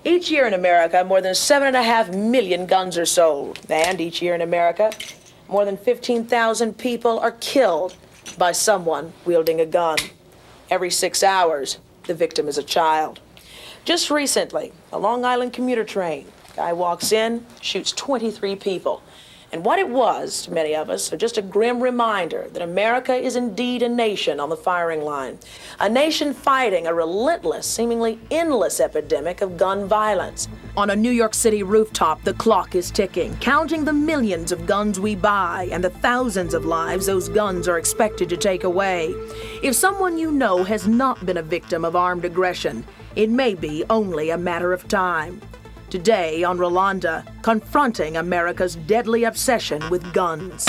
Each year in America, more than 7.5 million guns are sold. And each year in America, more than 15,000 people are killed by someone wielding a gun. Every 6 hours, the victim is a child. Just recently, a Long Island commuter train. Guy walks in, shoots 23 people. And what it was, to many of us, just a grim reminder that America is indeed a nation on the firing line. A nation fighting a relentless, seemingly endless epidemic of gun violence. On a New York City rooftop, the clock is ticking, counting the millions of guns we buy and the thousands of lives those guns are expected to take away. If someone you know has not been a victim of armed aggression, it may be only a matter of time. Today on Rolonda, confronting America's deadly obsession with guns.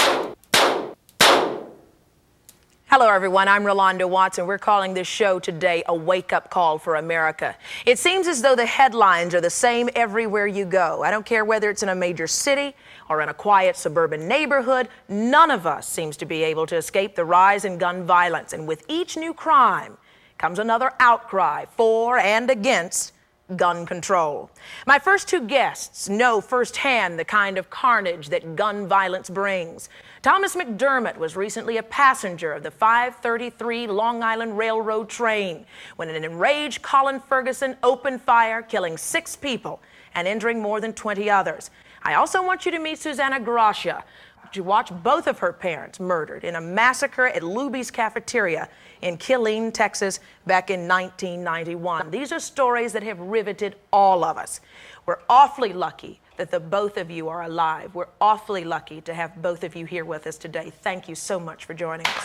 Hello, everyone. I'm Rolonda Watson. We're calling this show today a wake-up call for America. It seems as though the headlines are the same everywhere you go. I don't care whether it's in a major city or in a quiet suburban neighborhood. None of us seems to be able to escape the rise in gun violence. And with each new crime comes another outcry for and against gun control. My first two guests know firsthand the kind of carnage that gun violence brings. Thomas McDermott was recently a passenger of the 533 Long Island Railroad train when an enraged Colin Ferguson opened fire, killing 6 people and injuring more than 20 others. I also want you to meet Susanna Gracia, to watch both of her parents murdered in a massacre at Luby's Cafeteria in Killeen, Texas, back in 1991. These are stories that have riveted all of us. We're awfully lucky that the both of you are alive. We're awfully lucky to have both of you here with us today. Thank you so much for joining us.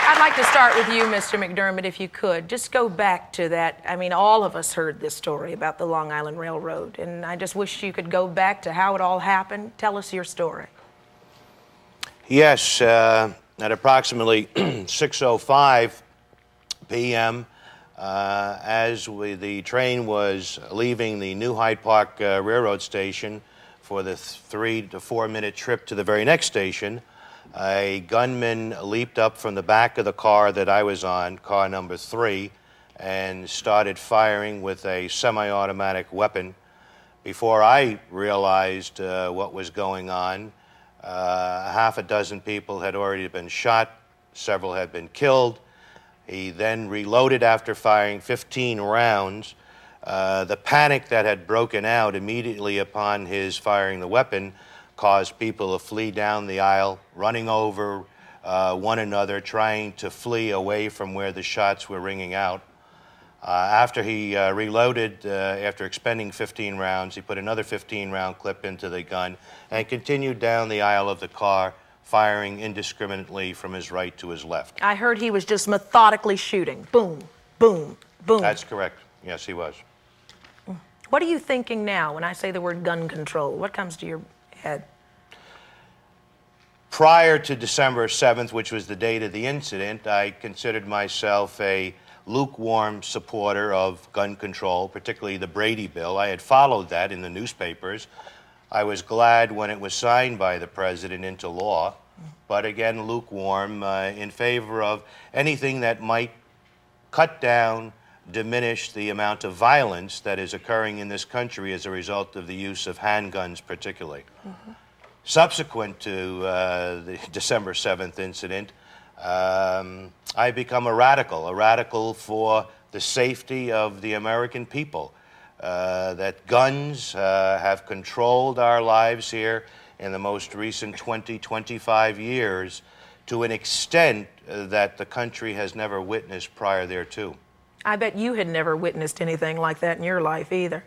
I'd like to start with you, Mr. McDermott, if you could. Just go back to that. I mean, all of us heard this story about the Long Island Railroad, and I just wish you could go back to how it all happened. Tell us your story. Yes, at approximately 6:05 p.m., as the train was leaving the New Hyde Park Railroad Station for the 3 to 4 minute trip to the very next station, a gunman leaped up from the back of the car that I was on, car number 3, and started firing with a semi-automatic weapon. Before I realized what was going on, half a dozen people had already been shot, several had been killed. He then reloaded after firing 15 rounds. The panic that had broken out immediately upon his firing the weapon caused people to flee down the aisle, running over one another, trying to flee away from where the shots were ringing out. After he reloaded, after expending 15 rounds, he put another 15-round clip into the gun and continued down the aisle of the car, firing indiscriminately from his right to his left. I heard he was just methodically shooting. Boom, boom, boom. That's correct. Yes, he was. What are you thinking now when I say the word gun control? What comes to your head? Prior to December 7th, which was the date of the incident, I considered myself a lukewarm supporter of gun control, particularly the Brady bill. I had followed that in the newspapers. I was glad when it was signed by the president into law, but again, lukewarm in favor of anything that might cut down, diminish the amount of violence that is occurring in this country as a result of the use of handguns particularly. Mm-hmm. Subsequent to the December 7th incident, I become a radical for the safety of the American people, that guns have controlled our lives here in the most recent 25 years to an extent that the country has never witnessed prior thereto. I bet you had never witnessed anything like that in your life either.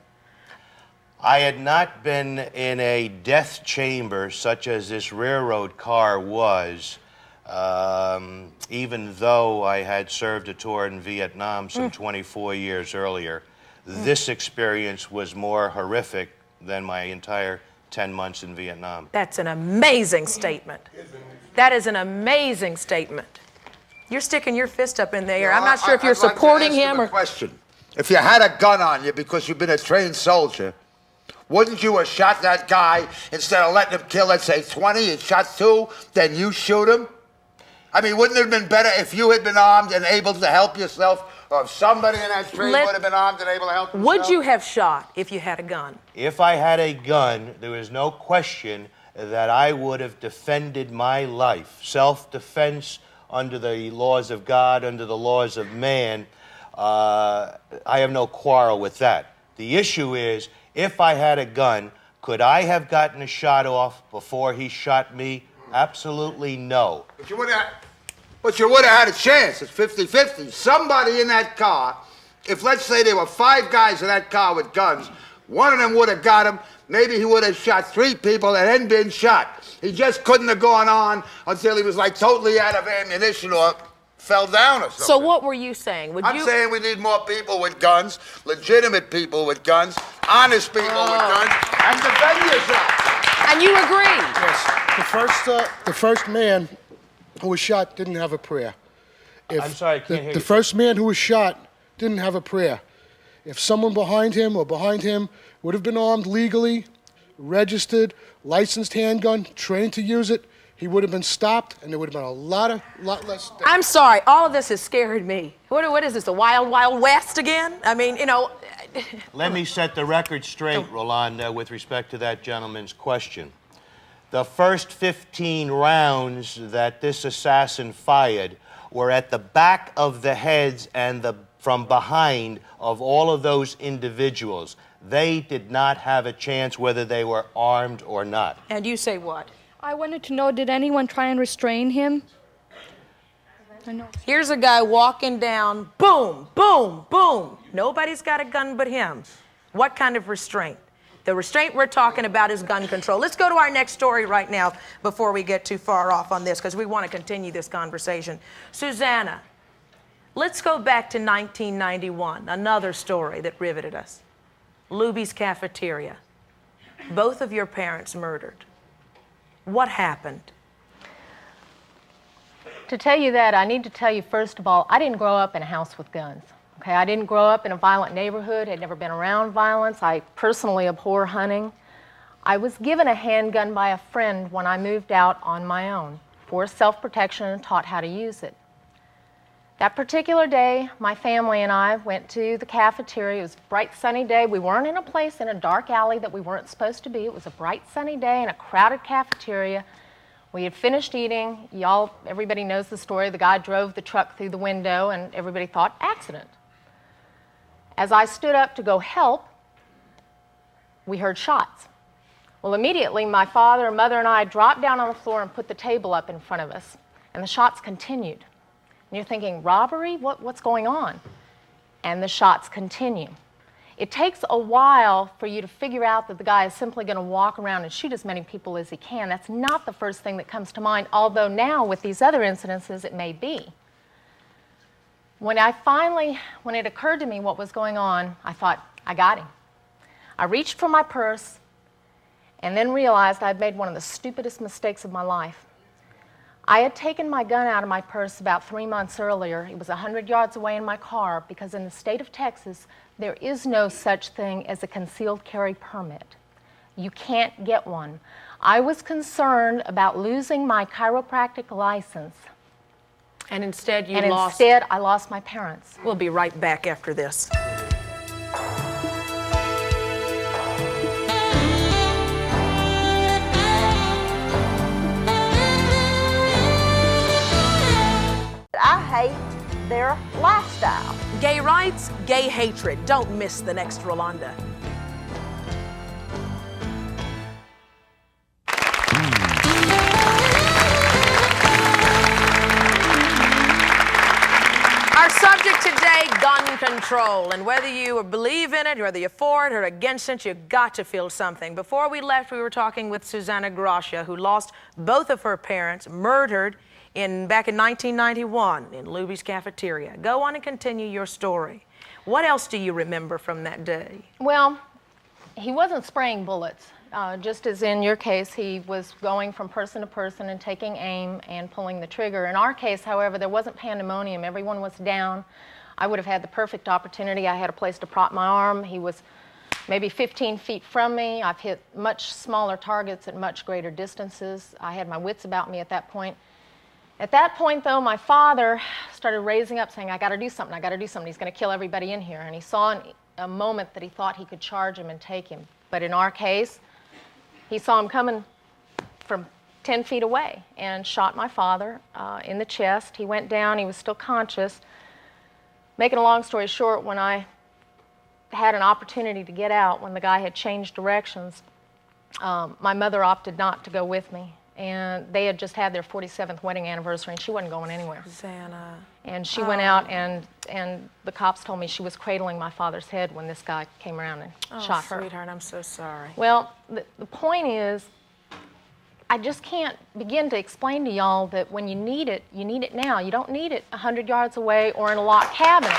I had not been in a death chamber such as this railroad car was, even though I had served a tour in Vietnam some 24 years earlier. This experience was more horrific than my entire 10 months in Vietnam. That's an amazing statement. That is an amazing statement. You're sticking your fist up in the air. I'm not sure if you're supporting him or... Question. If you had a gun on you because you've been a trained soldier, wouldn't you have shot that guy instead of letting him kill, let's say, 20 and shot 2, then you shoot him? I mean, wouldn't it have been better if you had been armed and able to help yourself, or if somebody in that train would have been armed and able to help himself? Would you have shot if you had a gun? If I had a gun, there is no question that I would have defended my life. Self-defense under the laws of God, under the laws of man. I have no quarrel with that. The issue is, if I had a gun, could I have gotten a shot off before he shot me? Absolutely no. But you would have had a chance. It's 50-50. Somebody in that car, if let's say there were 5 guys in that car with guns, one of them would have got him. Maybe he would have shot 3 people and then been shot. He just couldn't have gone on until he was like totally out of ammunition or fell down or something. So what were you saying? I'm saying we need more people with guns, legitimate people with guns, honest people with guns, and defend yourself. And you agree? Yes. The first man who was shot didn't have a prayer. I'm sorry, I can't hear you. The first man who was shot didn't have a prayer. If someone behind him would have been armed legally, registered, licensed handgun, trained to use it, he would have been stopped, and there would have been a lot less death. I'm sorry, all of this has scared me. What is this, the Wild Wild West again? I mean, you know... Let me set the record straight, Rolonda, with respect to that gentleman's question. The first 15 rounds that this assassin fired were at the back of the heads and from behind of all of those individuals. They did not have a chance whether they were armed or not. And you say what? I wanted to know, did anyone try and restrain him? I know. Here's a guy walking down, boom, boom, boom. Nobody's got a gun but him. What kind of restraint? The restraint we're talking about is gun control. Let's go to our next story right now before we get too far off on this, because we want to continue this conversation. Susanna, let's go back to 1991, another story that riveted us. Luby's Cafeteria. Both of your parents murdered. What happened? To tell you that, I need to tell you, first of all, I didn't grow up in a house with guns. Okay, I didn't grow up in a violent neighborhood, had never been around violence. I personally abhor hunting. I was given a handgun by a friend when I moved out on my own for self-protection and taught how to use it. That particular day, my family and I went to the cafeteria. It was a bright sunny day. We weren't in a place in a dark alley that we weren't supposed to be. It was a bright sunny day in a crowded cafeteria. We had finished eating. Everybody knows the story. The guy drove the truck through the window and everybody thought accident. As I stood up to go help, we heard shots. Well, immediately my father and mother and I dropped down on the floor and put the table up in front of us, and the shots continued. And you're thinking, robbery? What's going on? And the shots continue. It takes a while for you to figure out that the guy is simply going to walk around and shoot as many people as he can. That's not the first thing that comes to mind, although now with these other incidences it may be. When it occurred to me what was going on, I thought, I got him. I reached for my purse and then realized I'd made one of the stupidest mistakes of my life. I had taken my gun out of my purse about 3 months earlier. It was 100 yards away in my car because in the state of Texas, there is no such thing as a concealed carry permit. You can't get one. I was concerned about losing my chiropractic license. And instead you And lost... instead, I lost my parents. We'll be right back after this. I hate their lifestyle. Gay rights, gay hatred. Don't miss the next Rolonda. Our subject today, gun control. And whether you believe in it, whether you're for it or against it, you've got to feel something. Before we left, we were talking with Susanna Gracia, who lost both of her parents, murdered back in 1991 in Luby's Cafeteria. Go on and continue your story. What else do you remember from that day? Well, he wasn't spraying bullets. Just as in your case, he was going from person to person and taking aim and pulling the trigger. In our case, however, there wasn't pandemonium. Everyone was down. I would have had the perfect opportunity. I had a place to prop my arm. He was maybe 15 feet from me. I've hit much smaller targets at much greater distances. I had my wits about me at that point. At that point, though, my father started raising up, saying, I got to do something, I got to do something. He's going to kill everybody in here. And he saw a moment that he thought he could charge him and take him. But in our case, he saw him coming from 10 feet away and shot my father in the chest. He went down, he was still conscious. Making a long story short, when I had an opportunity to get out, when the guy had changed directions, my mother opted not to go with me. And they had just had their 47th wedding anniversary, and she wasn't going anywhere. Xana. And she went out, and the cops told me she was cradling my father's head when this guy came around and shot her. Sweetheart, I'm so sorry. Well, the point is, I just can't begin to explain to y'all that when you need it now. You don't need it 100 yards away or in a locked cabinet.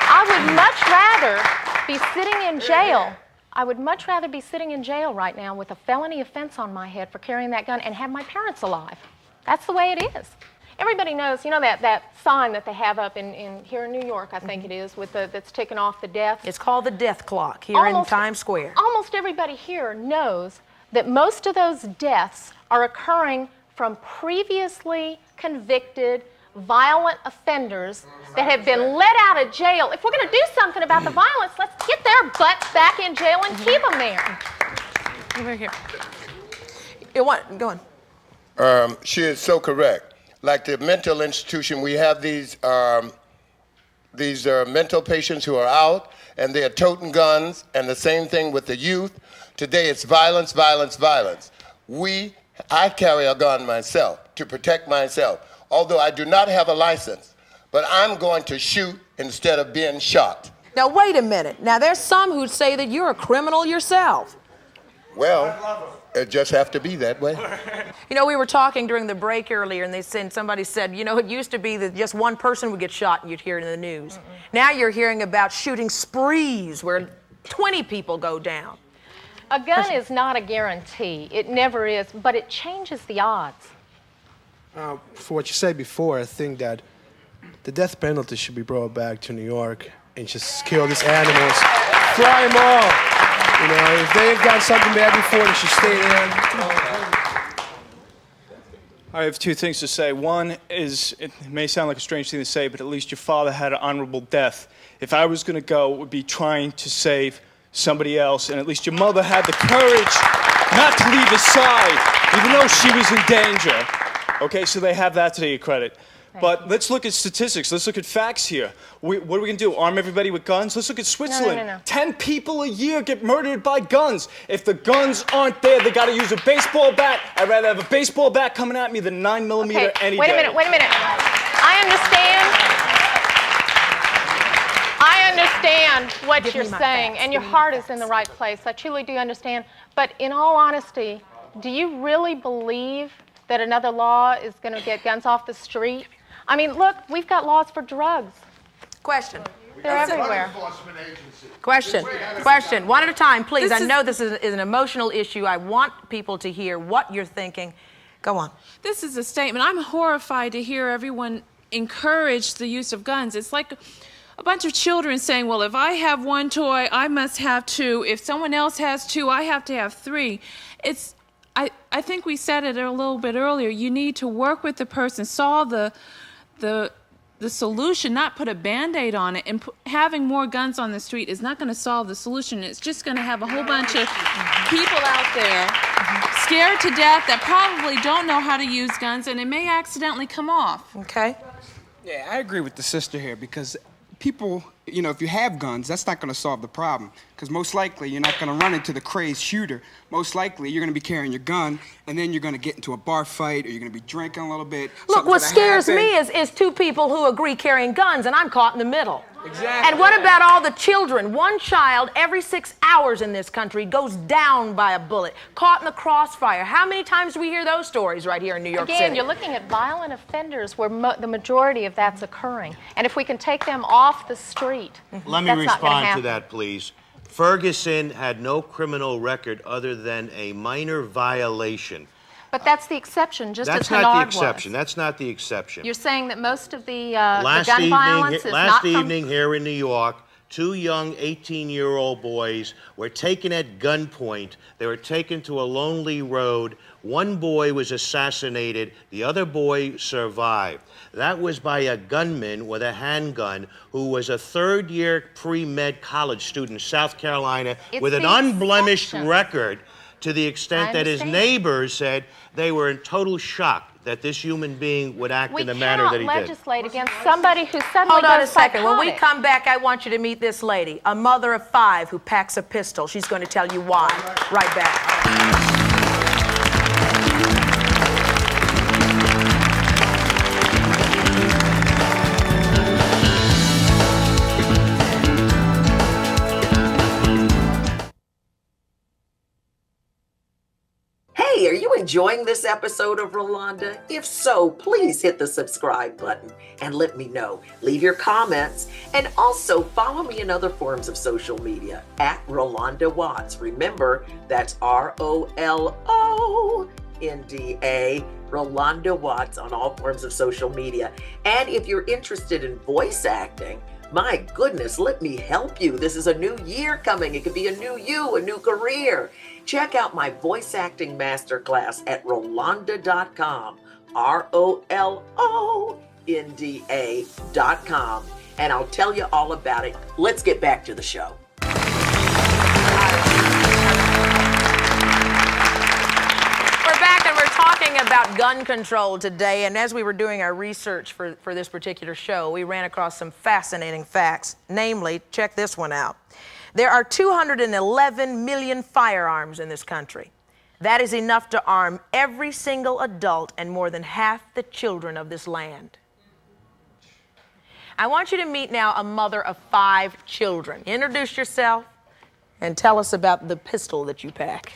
I would much rather be sitting in jail. I would much rather be sitting in jail right now with a felony offense on my head for carrying that gun and have my parents alive. That's the way it is. Everybody knows, you know, that sign that they have up in here in New York, I think it is, with that's ticking off the deaths. It's called the death clock here in Times Square. Almost everybody here knows that most of those deaths are occurring from previously convicted violent offenders that have been let out of jail. If we're going to do something about the violence, let's get their butts back in jail and keep them there. Over here. Go on. She is so correct. Like the mental institution, we have these mental patients who are out and they are toting guns, and the same thing with the youth. Today it's violence, violence, violence. I carry a gun myself to protect myself, although I do not have a license, but I'm going to shoot instead of being shot. Now, wait a minute. Now, there's some who say that you're a criminal yourself. Well, it just have to be that way. You know, we were talking during the break earlier, and somebody said, you know, it used to be that just one person would get shot and you'd hear it in the news. Now you're hearing about shooting sprees where 20 people go down. A gun is not a guarantee. It never is, but it changes the odds. For what you said before, I think that the death penalty should be brought back to New York and just kill these animals. Fry them all. You know, if they've got something bad before, they should stay there. I have two things to say. One is, it may sound like a strange thing to say, but at least your father had an honorable death. If I was going to go, it would be trying to save somebody else, and at least your mother had the courage not to leave his side, even though she was in danger. Okay, so they have that to their credit. But let's look at statistics. Let's look at facts here. What are we going to do? Arm everybody with guns? Let's look at Switzerland. No. 10 people a year get murdered by guns. If the guns aren't there, they got to use a baseball bat. I'd rather have a baseball bat coming at me than 9mm any day. Wait a minute. I understand what you're saying, and your heart is in the right place. I truly do understand. But in all honesty, do you really believe that another law is going to get guns off the street? I mean, look, we've got laws for drugs. Question. They're everywhere. Question. One at a time, please. I know this is an emotional issue. I want people to hear what you're thinking. Go on. This is a statement. I'm horrified to hear everyone encourage the use of guns. It's like a bunch of children saying, well, if I have one toy, I must have two. If someone else has two, I have to have three. I think we said it a little bit earlier. You need to work with the person, solve the solution, not put a Band-Aid on it. And having more guns on the street is not going to solve the solution. It's just going to have a whole bunch of people out there scared to death that probably don't know how to use guns, and it may accidentally come off. Okay. Yeah, I agree with the sister here, because people, you know, if you have guns, that's not going to solve the problem, because most likely you're not going to run into the crazed shooter. Most likely you're going to be carrying your gun, and then you're going to get into a bar fight, or you're going to be drinking a little bit. Look, what scares me is two people who agree carrying guns, and I'm caught in the middle. Exactly. And what about all the children? One child every 6 hours in this country goes down by a bullet, caught in the crossfire. How many times do we hear those stories right here in New York City? Again, you're looking at violent offenders where the majority of that's occurring. And if we can take them off the street, Let me respond to that, please. Ferguson had no criminal record other than a minor violation. But that's the exception, just as That's Hennard not the exception. was. That's not the exception. You're saying that most of the gun violence is not Last evening here in New York, 2 young 18-year-old boys were taken at gunpoint. They were taken to a lonely road. One boy was assassinated. The other boy survived. That was by a gunman with a handgun who was a third-year pre-med college student in South Carolina with an unblemished record, to the extent that his neighbors said they were in total shock that this human being would act in the manner that he did. We cannot legislate against somebody who suddenly Hold on a goes second. When we psychotic. come back, I want you to meet this lady, a mother of 5 who packs a pistol. She's going to tell you why. Right back. Hey, are you enjoying this episode of Rolonda? If so, please hit the subscribe button and let me know. Leave your comments and also follow me in other forms of social media at Rolonda Watts. Remember, that's ROLONDA, Rolonda Watts on all forms of social media. And if you're interested in voice acting, my goodness, let me help you. This is a new year coming. It could be a new you, a new career. Check out my voice acting masterclass at Rolonda.com, ROLONDA.com, and I'll tell you all about it. Let's get back to the show. We're back and we're talking about gun control today, and as we were doing our research for this particular show, we ran across some fascinating facts. Namely, check this one out. There are 211 million firearms in this country. That is enough to arm every single adult and more than half the children of this land. I want you to meet now a mother of 5 children. Introduce yourself and tell us about the pistol that you pack.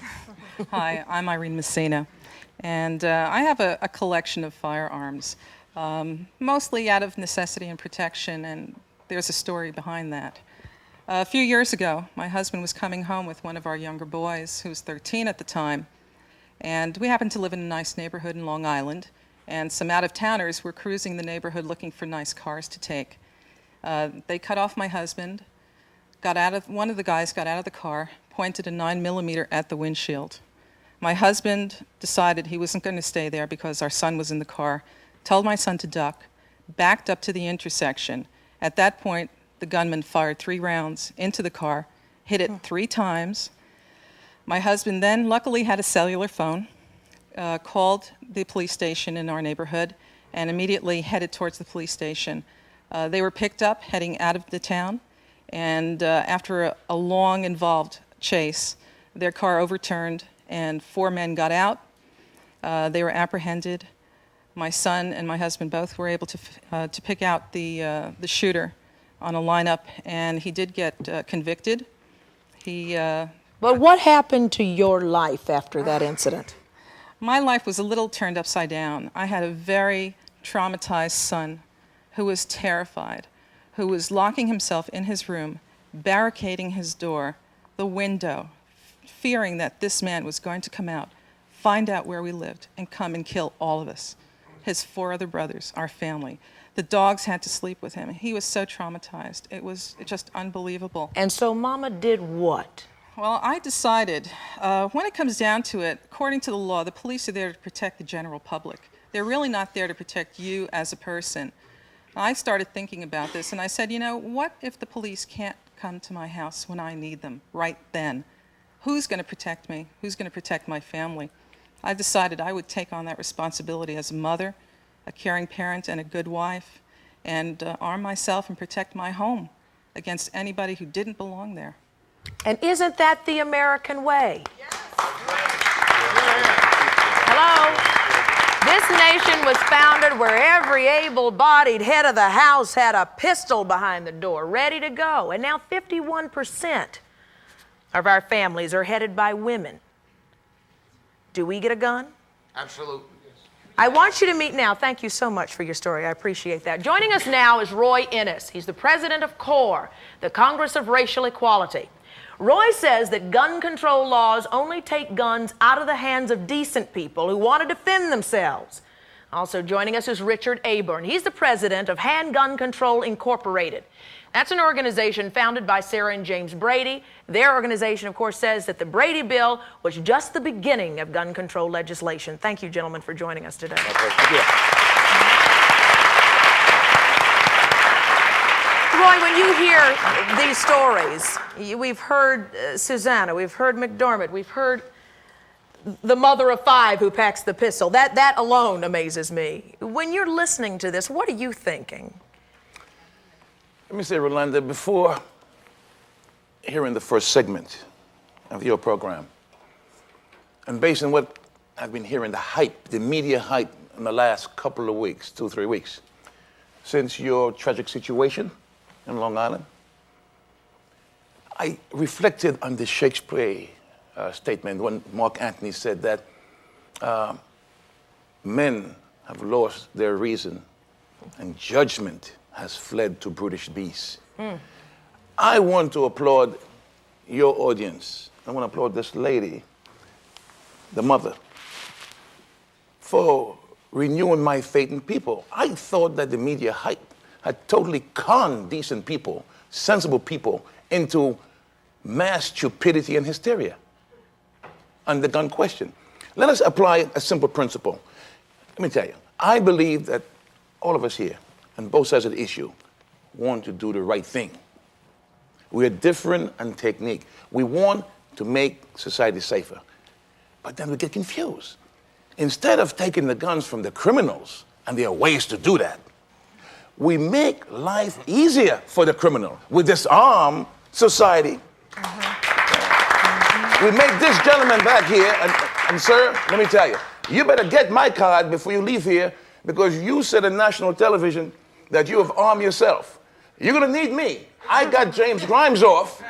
Hi, I'm Irene Messina, and I have a collection of firearms, mostly out of necessity and protection, and there's a story behind that. A few years ago, my husband was coming home with one of our younger boys, who was 13 at the time, and we happened to live in a nice neighborhood in Long Island, and some out-of-towners were cruising the neighborhood looking for nice cars to take. They cut off my husband, one of the guys got out of the car, pointed a 9mm at the windshield. My husband decided he wasn't going to stay there because our son was in the car, told my son to duck, backed up to the intersection. At that point, the gunman fired 3 rounds into the car, hit it 3 times. My husband then luckily had a cellular phone, called the police station in our neighborhood, and immediately headed towards the police station. They were picked up heading out of the town, and after a long, involved chase, their car overturned and 4 men got out. They were apprehended. My son and my husband both were able to pick out the shooter on a lineup, and he did get convicted. But what happened to your life after that incident? My life was a little turned upside down. I had a very traumatized son who was terrified, who was locking himself in his room, barricading his door, the window, fearing that this man was going to come out, find out where we lived, and come and kill all of us, his 4 other brothers, our family. The dogs had to sleep with him. He was so traumatized. It was just unbelievable. And so Mama did what? Well, I decided, when it comes down to it, according to the law, the police are there to protect the general public. They're really not there to protect you as a person. I started thinking about this, and I said, you know, what if the police can't come to my house when I need them right then? Who's going to protect me? Who's going to protect my family? I decided I would take on that responsibility as a mother, a caring parent, and a good wife, and arm myself and protect my home against anybody who didn't belong there. And isn't that the American way? Yes. Hello? This nation was founded where every able-bodied head of the house had a pistol behind the door, ready to go. And now 51% of our families are headed by women. Do we get a gun? Absolutely. I want you to meet now. Thank you so much for your story. I appreciate that. Joining us now is Roy Innis. He's the president of CORE, the Congress of Racial Equality. Roy says that gun control laws only take guns out of the hands of decent people who want to defend themselves. Also joining us is Richard Aburn. He's the president of Handgun Control Incorporated. That's an organization founded by Sarah and James Brady. Their organization, of course, says that the Brady bill was just the beginning of gun control legislation. Thank you, gentlemen, for joining us today. Roy, when you hear these stories, we've heard Susanna, we've heard McDermott, we've heard the mother of 5 who packs the pistol. That alone amazes me. When you're listening to this, what are you thinking? Let me say, Rolonda, before hearing the first segment of your program, and based on what I've been hearing, the hype, the media hype in the last couple of weeks, 2-3 weeks, since your tragic situation in Long Island, I reflected on the Shakespeare statement when Mark Antony said that men have lost their reason and judgment has fled to brutish beasts. I want to applaud your audience. I want to applaud this lady, the mother, for renewing my faith in people. I thought that the media hype had totally conned decent people, sensible people, into mass stupidity and hysteria on the gun question. Let us apply a simple principle. Let me tell you, I believe that all of us here, on both sides of the issue, want to do the right thing. We are different in technique. We want to make society safer. But then we get confused. Instead of taking the guns from the criminals, and there are ways to do that, we make life easier for the criminal. We disarm society. We make this gentleman back here, and sir, let me tell you, you better get my card before you leave here, because you said on national television that you have armed yourself. You're gonna need me. I got James Grimes off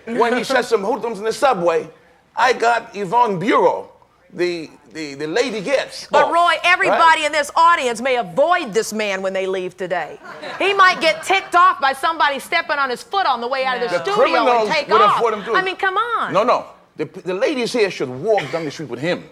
when he said some hoodlums in the subway. I got Yvonne Bureau, the lady gets. But Roy, everybody in this audience may avoid this man when they leave today. He might get ticked off by somebody stepping on his foot on the way out of the studio and take off. I mean, come on. No. The ladies here should walk down the street with him.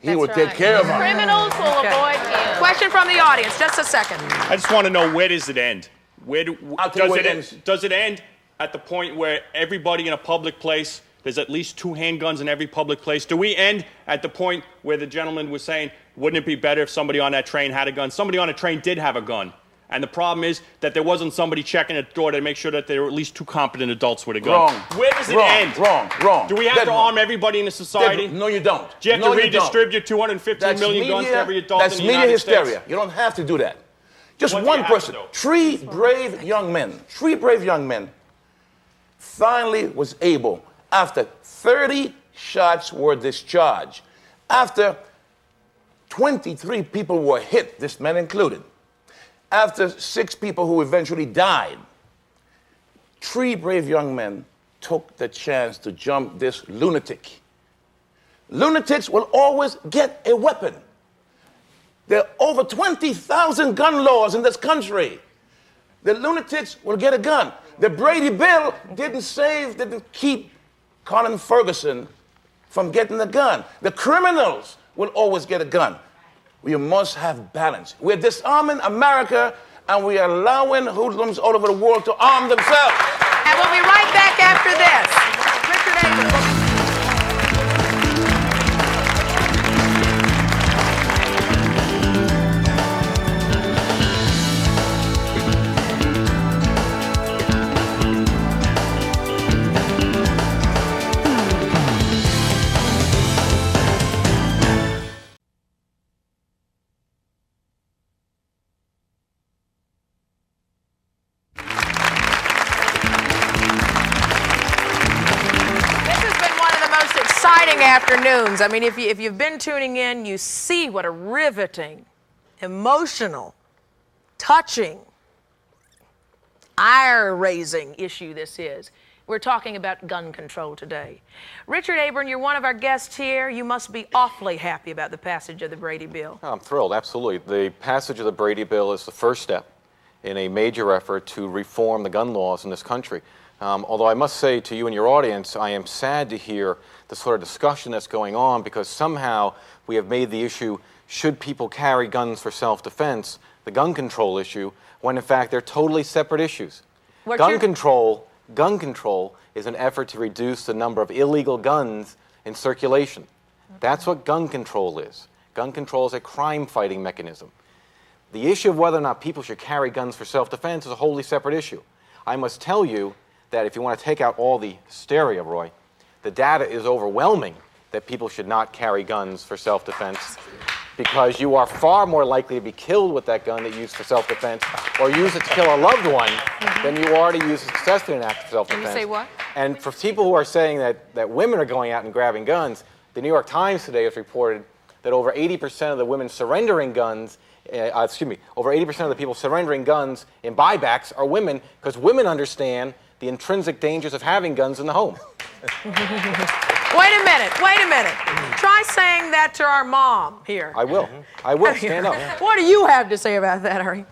He will take care of them. Criminals will avoid him. Question from the audience, just a second. I just want to know, where does it end? Does it end at the point where everybody in a public place, there's at least 2 handguns in every public place? Do we end at the point where the gentleman was saying, wouldn't it be better if somebody on that train had a gun? Somebody on a train did have a gun. And the problem is that there wasn't somebody checking at the door to make sure that there were at least 2 competent adults with a gun. Wrong. Where does it end? Wrong. Do we have to arm everybody in the society? No, you don't. Do you have to redistribute 250 million guns to every adult in the United States? That's media hysteria. You don't have to do that. Just one person. 3 brave young men. 3 brave young men finally was able, after 30 shots were discharged, after 23 people were hit, this man included, after 6 people who eventually died, 3 brave young men took the chance to jump this lunatic. Lunatics will always get a weapon. There are over 20,000 gun laws in this country. The lunatics will get a gun. The Brady bill didn't keep Colin Ferguson from getting a gun. The criminals will always get a gun. We must have balance. We're disarming America, and we are allowing hoodlums all over the world to arm themselves. And we'll be right back after this. Richard Abrams. Afternoons. I mean, if you've been tuning in, you see what a riveting, emotional, touching, ire-raising issue this is. We're talking about gun control today. Richard Abrams, you're one of our guests here. You must be awfully happy about the passage of the Brady bill. I'm thrilled, absolutely. The passage of the Brady bill is the first step in a major effort to reform the gun laws in this country. Although I must say to you and your audience, I am sad to hear the sort of discussion that's going on, because somehow we have made the issue, should people carry guns for self-defense, the gun control issue, when in fact they're totally separate issues. Gun control is an effort to reduce the number of illegal guns in circulation. That's what gun control is. Gun control is a crime-fighting mechanism. The issue of whether or not people should carry guns for self-defense is a wholly separate issue. I must tell you that if you want to take out all the hysteria, Roy, the data is overwhelming that people should not carry guns for self-defense because you are far more likely to be killed with that gun that you use for self-defense or use it to kill a loved one than you are to use it successfully in an act of self-defense. And you say what? And for people who are saying that women are going out and grabbing guns, the New York Times today has reported that over 80% of the women surrendering guns, over 80% of the people surrendering guns in buybacks are women because women understand the intrinsic dangers of having guns in the home. Wait a minute. Try saying that to our mom here. I will. Stand up. What do you have to say about that, Ari?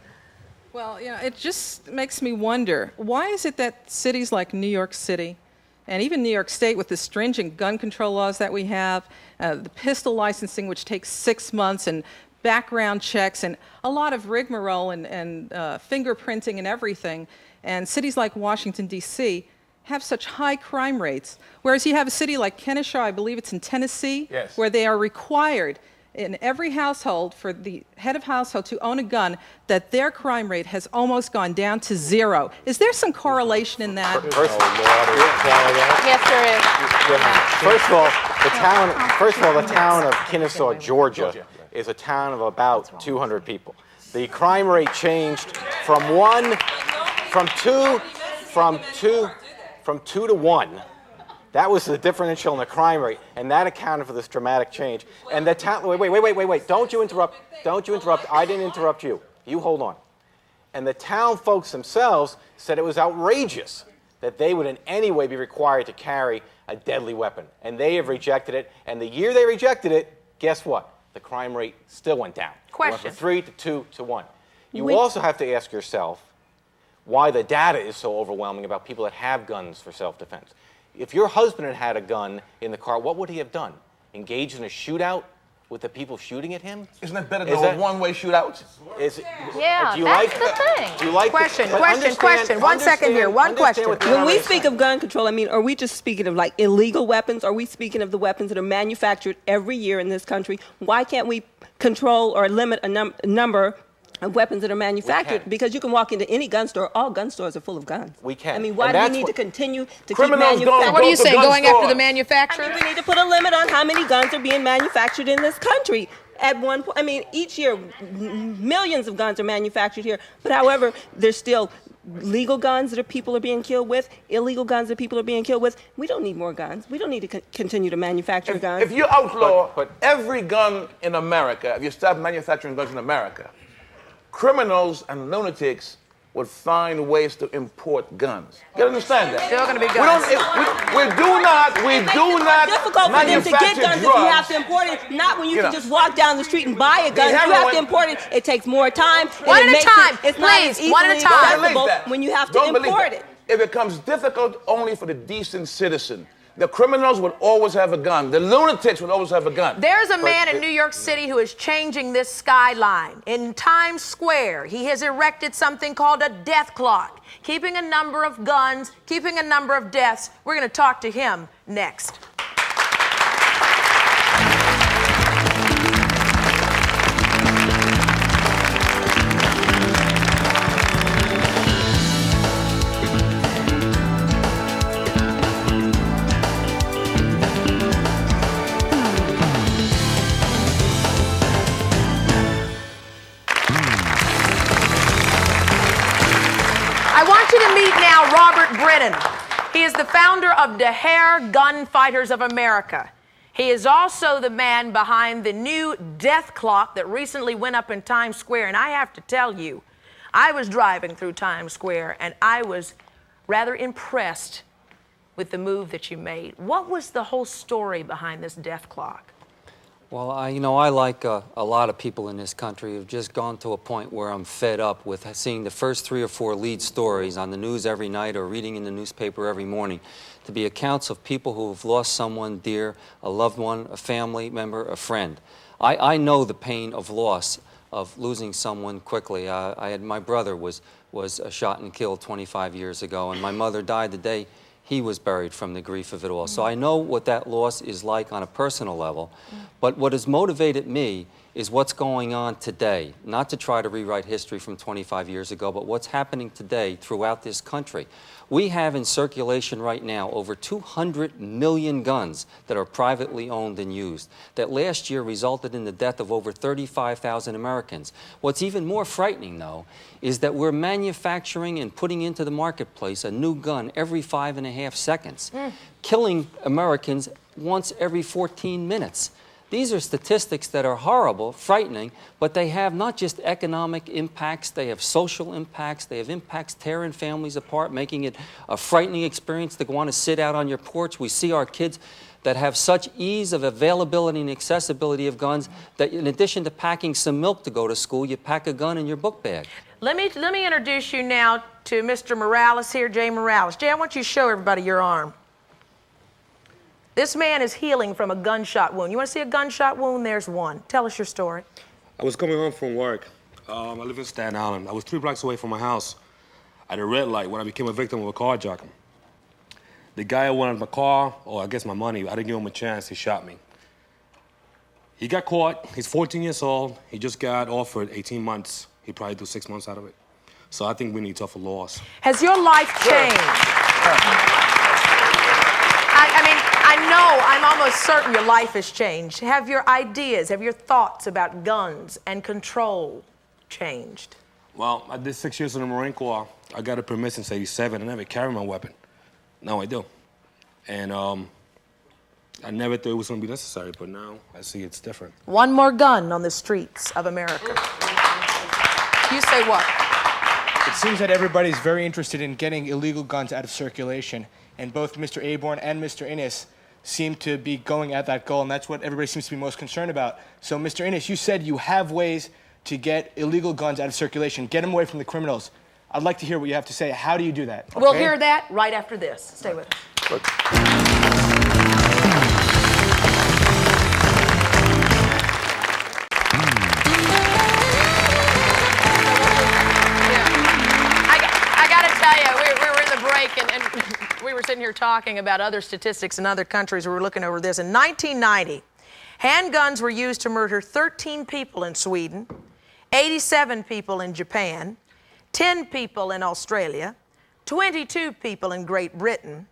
Well, it just makes me wonder, why is it that cities like New York City and even New York State with the stringent gun control laws that we have, the pistol licensing which takes 6 months and background checks and a lot of rigmarole and fingerprinting and everything, and cities like Washington, D.C. have such high crime rates, whereas you have a city like Kennesaw, I believe it's in Tennessee, yes, where they are required in every household for the head of household to own a gun, that their crime rate has almost gone down to 0. Is there some correlation in that? Yes, there is. First of all, the town of Kennesaw, Georgia, is a town of about 200 people. The crime rate changed from 2 to 1. That was the differential in the crime rate, and that accounted for this dramatic change. And the town, wait, don't you interrupt. I didn't interrupt you. You hold on. And the town folks themselves said it was outrageous that they would in any way be required to carry a deadly weapon. And they have rejected it, and the year they rejected it, guess what? The crime rate still went down. Question. It went from 3 to 2 to 1. You also have to ask yourself why the data is so overwhelming about people that have guns for self-defense. If your husband had had a gun in the car, what would he have done? Engaged in a shootout with the people shooting at him? Isn't that better than a one-way shootout? Yeah, that's the thing. Do you like question. 1 second here. One question. When we speak of gun control, are we just speaking of like illegal weapons? Are we speaking of the weapons that are manufactured every year in this country? Why can't we control or limit a number of weapons that are manufactured? Because you can walk into any gun store. All gun stores are full of guns. We can. Why do we need to continue to keep Criminals manufacturing? What are you saying? Going after the manufacturers? We need to put a limit on how many guns are being manufactured in this country. At one point, each year, millions of guns are manufactured here. But however, there's still legal guns that people are being killed with, illegal guns that people are being killed with. We don't need more guns. We don't need to continue to manufacture guns. If you outlaw every gun in America, if you stop manufacturing guns in America, criminals and lunatics would find ways to import guns. You understand that? Still going to be guns. We do not It's difficult for them to get guns if you have to import it. Not when you can just walk down the street and buy a gun. If you have to import it, it takes more time. One at a time, it's not as please. One at a easily time. accessible when you have to import it. It becomes difficult only for the decent citizen. The criminals would always have a gun. The lunatics would always have a gun. There's a man in New York City who is changing this skyline. In Times Square, he has erected something called a death clock, keeping a number of guns, keeping a number of deaths. We're going to talk to him next. He is the founder of the Hair Gunfighters of America. He is also the man behind the new death clock that recently went up in Times Square. And I have to tell you, I was driving through Times Square and I was rather impressed with the move that you made. What was the whole story behind this death clock? Well, I like a lot of people in this country have just gone to a point where I'm fed up with seeing the first 3 or 4 lead stories on the news every night or reading in the newspaper every morning to be accounts of people who have lost someone dear, a loved one, a family member, a friend. I know the pain of loss, of losing someone quickly. My brother was was shot and killed 25 years ago, and my mother died the day he was buried from the grief of it all. So I know what that loss is like on a personal level, but what has motivated me is what's going on today, not to try to rewrite history from 25 years ago, but what's happening today throughout this country. We have in circulation right now over 200 million guns that are privately owned and used, that last year resulted in the death of over 35,000 Americans. What's even more frightening, though, is that we're manufacturing and putting into the marketplace a new gun every 5.5 seconds, killing Americans once every 14 minutes. These are statistics that are horrible, frightening, but they have not just economic impacts, they have social impacts, they have impacts tearing families apart, making it a frightening experience to want to sit out on your porch. We see our kids that have such ease of availability and accessibility of guns that in addition to packing some milk to go to school, you pack a gun in your book bag. Let me introduce you now to Mr. Morales here, Jay Morales. Jay, I want you to show everybody your arm. This man is healing from a gunshot wound. You want to see a gunshot wound? There's one. Tell us your story. I was coming home from work. I live in Staten Island. I was 3 blocks away from my house at a red light when I became a victim of a carjacking. The guy who wanted my car, or I guess my money, I didn't give him a chance. He shot me. He got caught. He's 14 years old. He just got offered 18 months. He'd probably do 6 months out of it. So I think we need tougher laws. Has your life changed? I mean, I know, I'm almost certain your life has changed. Have your ideas, have your thoughts about guns and control changed? Well, I did 6 years in the Marine Corps. I got a permit since '87. I never carried my weapon. Now I do. And I never thought it was going to be necessary, but now I see it's different. One more gun on the streets of America. You say what? It seems that everybody's very interested in getting illegal guns out of circulation, and both Mr. Aborn and Mr. Innes seem to be going at that goal, and that's what everybody seems to be most concerned about. So, Mr. Innes, you said you have ways to get illegal guns out of circulation, get them away from the criminals. I'd like to hear what you have to say. How do you do that? Okay? We'll hear that right after this. Stay with us. And we were sitting here talking about other statistics in other countries. We were looking over this. In 1990, handguns were used to murder 13 people in Sweden, 87 people in Japan, 10 people in Australia, 22 people in Great Britain,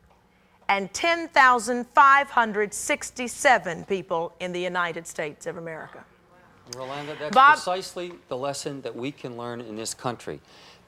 and 10,567 people in the United States of America. Rolanda, that's Bob, precisely the lesson that we can learn in this country.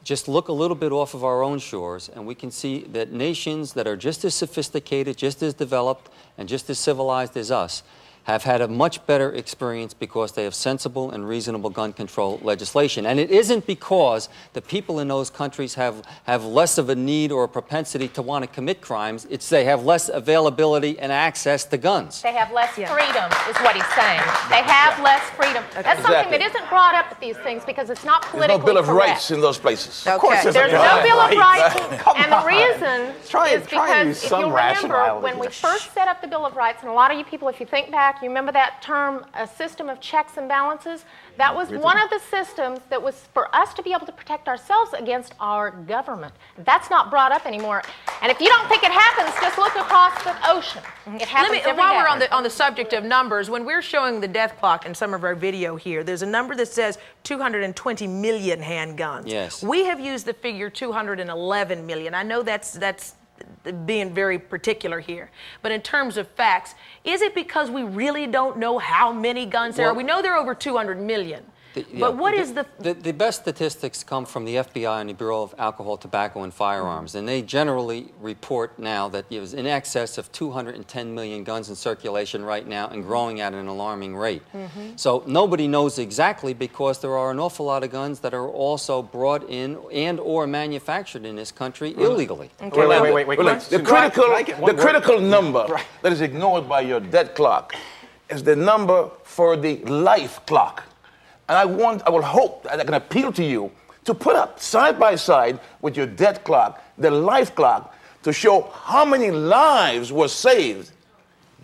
Just look a little bit off of our own shores, and we can see that nations that are just as sophisticated, just as developed, and just as civilized as us have had a much better experience because they have sensible and reasonable gun control legislation. And it isn't because the people in those countries have less of a need or a propensity to want to commit crimes. It's they have less availability and access to guns. They have less freedom, is what he's saying. They have less freedom. That's something that isn't brought up at these things because it's not politically There's no Bill of correct. Rights in those places. Okay. Of course There's no Bill of Rights, and the reason Try is and because use if some you remember, rationality. when we first set up the Bill of Rights, and a lot of you people, if you think back, you remember that term, a system of checks and balances? That was one of the systems that was for us to be able to protect ourselves against our government. That's not brought up anymore. And if you don't think it happens, just look across the ocean. It happens every while day. we're on the subject of numbers, when we're showing the death clock in some of our video here, there's a number that says 220 million handguns. Yes. We have used the figure 211 million. I know that's being very particular here. But in terms of facts, is it because we really don't know how many guns there are? We know there are over 200 million. But what is the best statistics come from the FBI and the Bureau of Alcohol, Tobacco, and Firearms, and they generally report now that there's in excess of 210 million guns in circulation right now and growing at an alarming rate. So nobody knows exactly because there are an awful lot of guns that are also brought in and or manufactured in this country illegally. Okay. Wait. The critical number that is ignored by your dead clock is the number for the life clock. And I will hope that I can appeal to you to put up side by side with your death clock, the life clock, to show how many lives were saved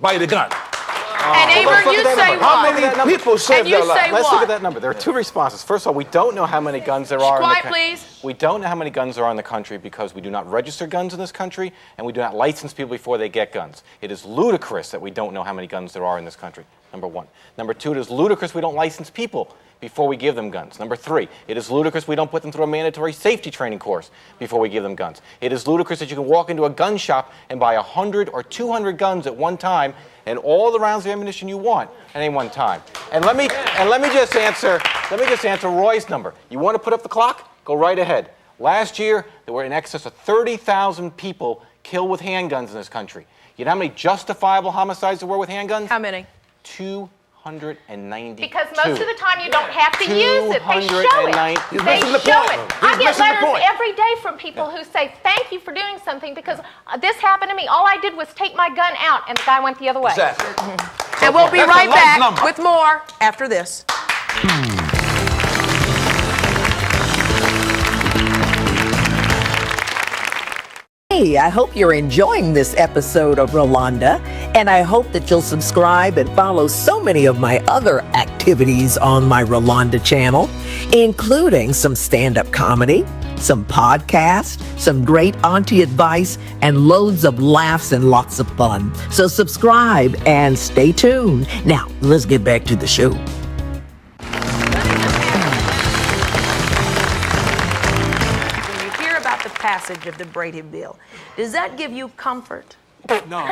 by the gun. And Aver, you say How what? many people saved And you their lives? say Let's what? look at that number. There are two responses. First of all, we don't know how many guns there are in the Quiet, country. please. We don't know how many guns there are in the country because we do not register guns in this country and we do not license people before they get guns. It is ludicrous that we don't know how many guns there are in this country, number one. Number two, it is ludicrous we don't license people before we give them guns. Number three, it is ludicrous we don't put them through a mandatory safety training course before we give them guns. It is ludicrous that you can walk into a gun shop and buy 100 or 200 guns at one time and all the rounds of ammunition you want at any one time. And let me just answer Roy's number. You want to put up the clock? Go right ahead. Last year, there were in excess of 30,000 people killed with handguns in this country. You know how many justifiable homicides there were with handguns? How many? 292. Because most of the time you don't have to use it. They show it. He's They missing the show point. it. He's I get missing the letters point. every day from people who say, thank you for doing something because this happened to me. All I did was take my gun out and the guy went the other way. Exactly. And we'll be That's a right large back number. with more after this. Hey, I hope you're enjoying this episode of Rolonda, and I hope that you'll subscribe and follow so many of my other activities on my Rolonda channel, including some stand-up comedy, some podcasts, some great auntie advice, and loads of laughs and lots of fun. So subscribe and stay tuned. Now, let's get back to the show. Passage of the Brady bill. Does that give you comfort? No.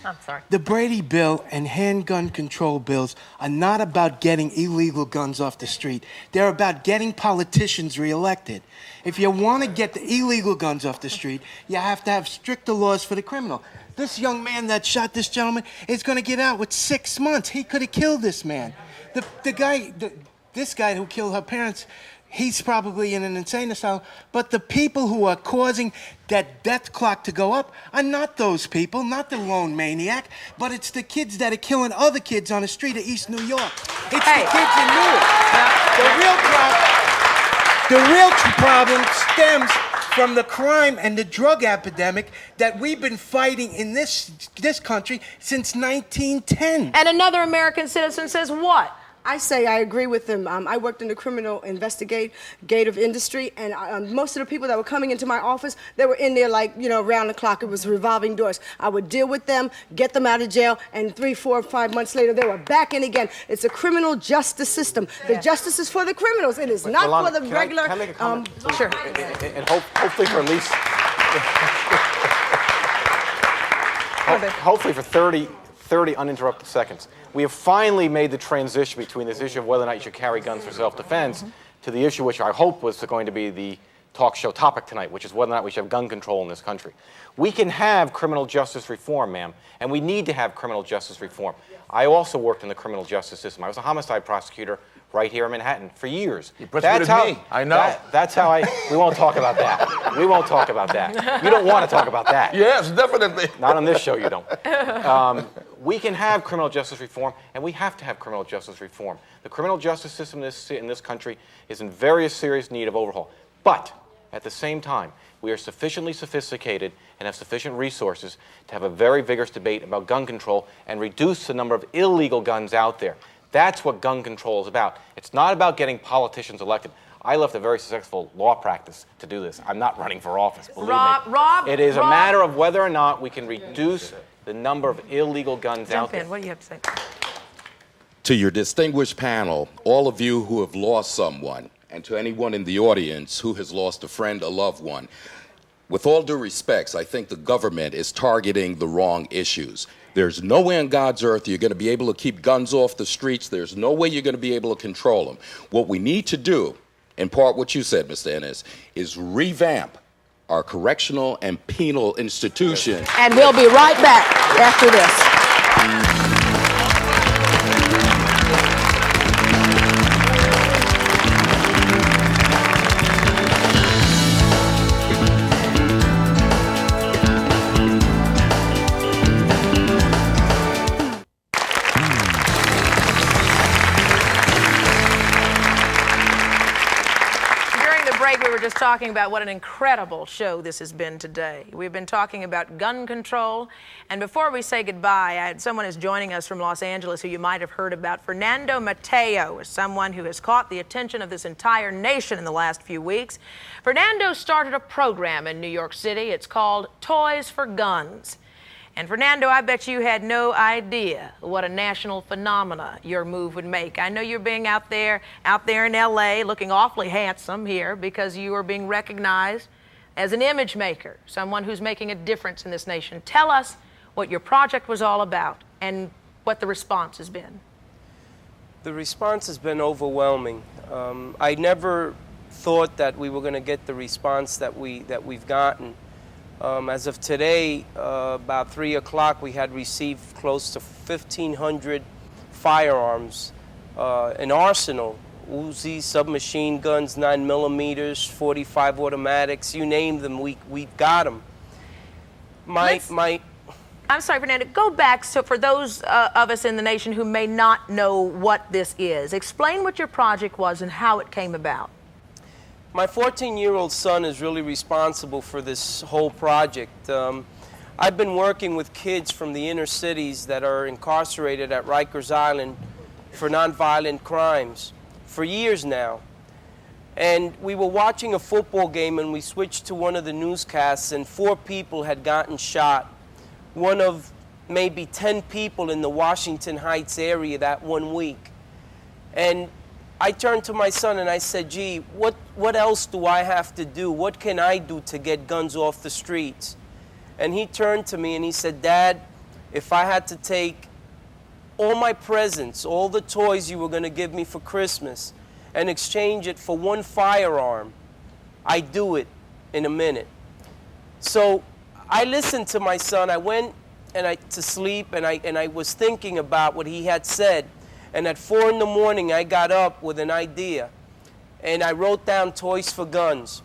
I'm sorry. The Brady bill and handgun control bills are not about getting illegal guns off the street. They're about getting politicians reelected. If you want to get the illegal guns off the street, you have to have stricter laws for the criminal. This young man that shot this gentleman is going to get out with 6 months. He could have killed this man. This guy who killed her parents, he's probably in an insane asylum, but the people who are causing that death clock to go up are not those people, not the lone maniac, but it's the kids that are killing other kids on the street of East New York. It's the kids in Newark. The real problem stems from the crime and the drug epidemic that we've been fighting in this country since 1910. And another American citizen says what? I say I agree with them. I worked in the criminal investigative industry, and most of the people that were coming into my office, they were in there like, around the clock. It was revolving doors. I would deal with them, get them out of jail, and 3, 4, 5 months later, they were back in again. It's a criminal justice system. The justice is for the criminals. It is not Rolonda, for the regular. Can I make a comment? Sure. And hopefully for at least... hopefully for 30 uninterrupted seconds. We have finally made the transition between this issue of whether or not you should carry guns for self-defense to the issue which I hope was going to be the talk show topic tonight, which is whether or not we should have gun control in this country. We can have criminal justice reform, ma'am, and we need to have criminal justice reform. I also worked in the criminal justice system. I was a homicide prosecutor right here in Manhattan for years. You persecuted me. I know. That's how we won't talk about that. We won't talk about that. You don't want to talk about that. Yes, definitely. Not on this show, you don't. We can have criminal justice reform, and we have to have criminal justice reform. The criminal justice system in this country is in very serious need of overhaul. But at the same time, we are sufficiently sophisticated and have sufficient resources to have a very vigorous debate about gun control and reduce the number of illegal guns out there. That's what gun control is about. It's not about getting politicians elected. I left a very successful law practice to do this. I'm not running for office, believe me. It is a matter of whether or not we can reduce the number of illegal guns out there. What do you have to say? To your distinguished panel, all of you who have lost someone, and to anyone in the audience who has lost a friend, a loved one, with all due respects, I think the government is targeting the wrong issues. There's nowhere on God's earth you're going to be able to keep guns off the streets. There's no way you're going to be able to control them. What we need to do, in part what you said, Mr. Ennis, is revamp our correctional and penal institutions. And we'll be right back after this. break, we were just talking about what an incredible show this has been today. We've been talking about gun control. And before we say goodbye, I had someone who's joining us from Los Angeles who you might have heard about. Fernando Mateo is someone who has caught the attention of this entire nation in the last few weeks. Fernando started a program in New York City. It's called Toys for Guns. And Fernando, I bet you had no idea what a national phenomena your move would make. I know you're being out there in LA, looking awfully handsome here because you are being recognized as an image maker, someone who's making a difference in this nation. Tell us what your project was all about and what the response has been. The response has been overwhelming. I never thought that we were going to get the response that we've gotten. As of today, about 3 o'clock, we had received close to 1,500 firearms, an arsenal, Uzis, submachine guns, 9mm, 45 automatics, you name them, we've got them. I'm sorry, Fernando, go back so for those of us in the nation who may not know what this is. Explain what your project was and how it came about. My 14-year-old son is really responsible for this whole project. I've been working with kids from the inner cities that are incarcerated at Rikers Island for nonviolent crimes for years now. And we were watching a football game and we switched to one of the newscasts and 4 people had gotten shot. One of maybe 10 people in the Washington Heights area that one week. And I turned to my son and I said, gee, what else do I have to do? What can I do to get guns off the streets? And he turned to me and he said, Dad, if I had to take all my presents, all the toys you were going to give me for Christmas, and exchange it for one firearm, I'd do it in a minute. So I listened to my son. I went to sleep and I was thinking about what he had said. And at 4 in the morning, I got up with an idea, and I wrote down Toys for Guns.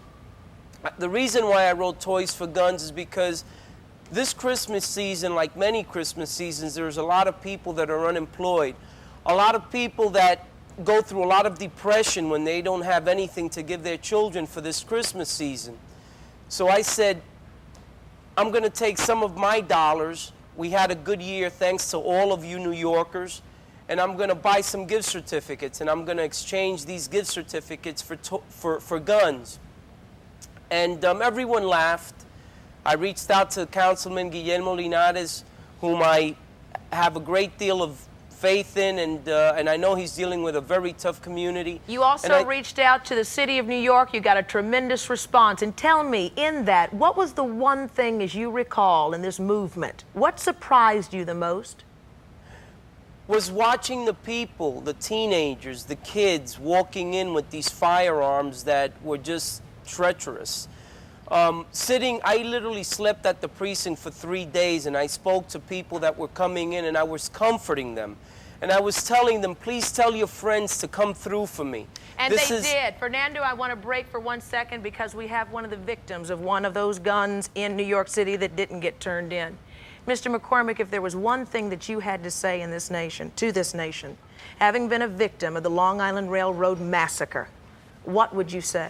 The reason why I wrote Toys for Guns is because this Christmas season, like many Christmas seasons, there's a lot of people that are unemployed, a lot of people that go through a lot of depression when they don't have anything to give their children for this Christmas season. So I said, I'm going to take some of my dollars. We had a good year thanks to all of you New Yorkers. And I'm going to buy some gift certificates, and I'm going to exchange these gift certificates for guns. And everyone laughed. I reached out to Councilman Guillermo Linares, whom I have a great deal of faith in, and I know he's dealing with a very tough community. You also reached out to the city of New York. You got a tremendous response. And tell me, in that, what was the one thing, as you recall, in this movement, what surprised you the most? Was watching the people, the teenagers, the kids walking in with these firearms that were just treacherous. I literally slept at the precinct for 3 days and I spoke to people that were coming in and I was comforting them. And I was telling them, please tell your friends to come through for me. And they did. Fernando, I want to break for 1 second because we have one of the victims of one of those guns in New York City that didn't get turned in. Mr. McCormick, if there was one thing that you had to say in this nation, to this nation, having been a victim of the Long Island Railroad massacre, what would you say?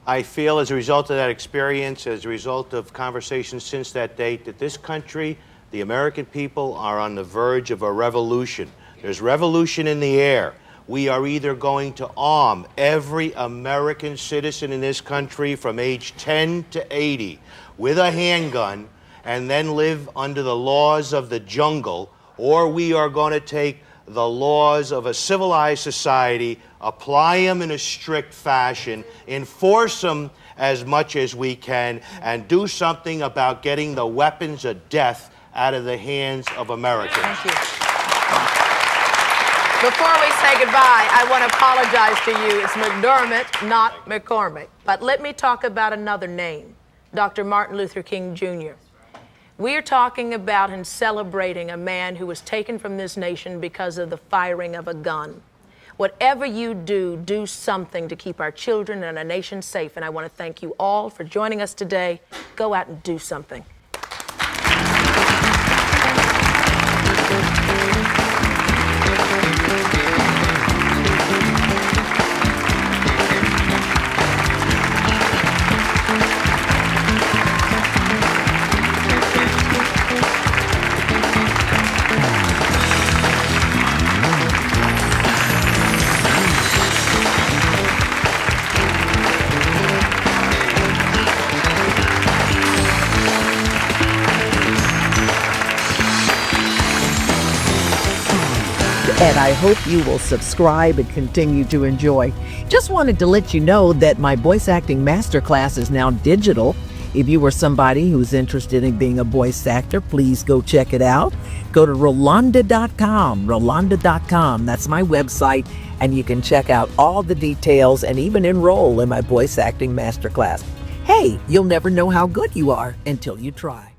I feel as a result of that experience, as a result of conversations since that date, that this country, the American people, are on the verge of a revolution. There's revolution in the air. We are either going to arm every American citizen in this country from age 10 to 80 with a handgun and then live under the laws of the jungle, or we are going to take the laws of a civilized society, apply them in a strict fashion, enforce them as much as we can, and do something about getting the weapons of death out of the hands of Americans. Thank you. Before we say goodbye, I want to apologize to you. It's McDermott, not McCormick. But let me talk about another name, Dr. Martin Luther King Jr. We are talking about and celebrating a man who was taken from this nation because of the firing of a gun. Whatever you do, do something to keep our children and our nation safe. And I want to thank you all for joining us today. Go out and do something. and I hope you will subscribe and continue to enjoy. Just wanted to let you know that my voice acting masterclass is now digital. If you are somebody who's interested in being a voice actor, please go check it out. Go to Rolonda.com, Rolonda.com. That's my website, and you can check out all the details and even enroll in my voice acting masterclass. Hey, you'll never know how good you are until you try.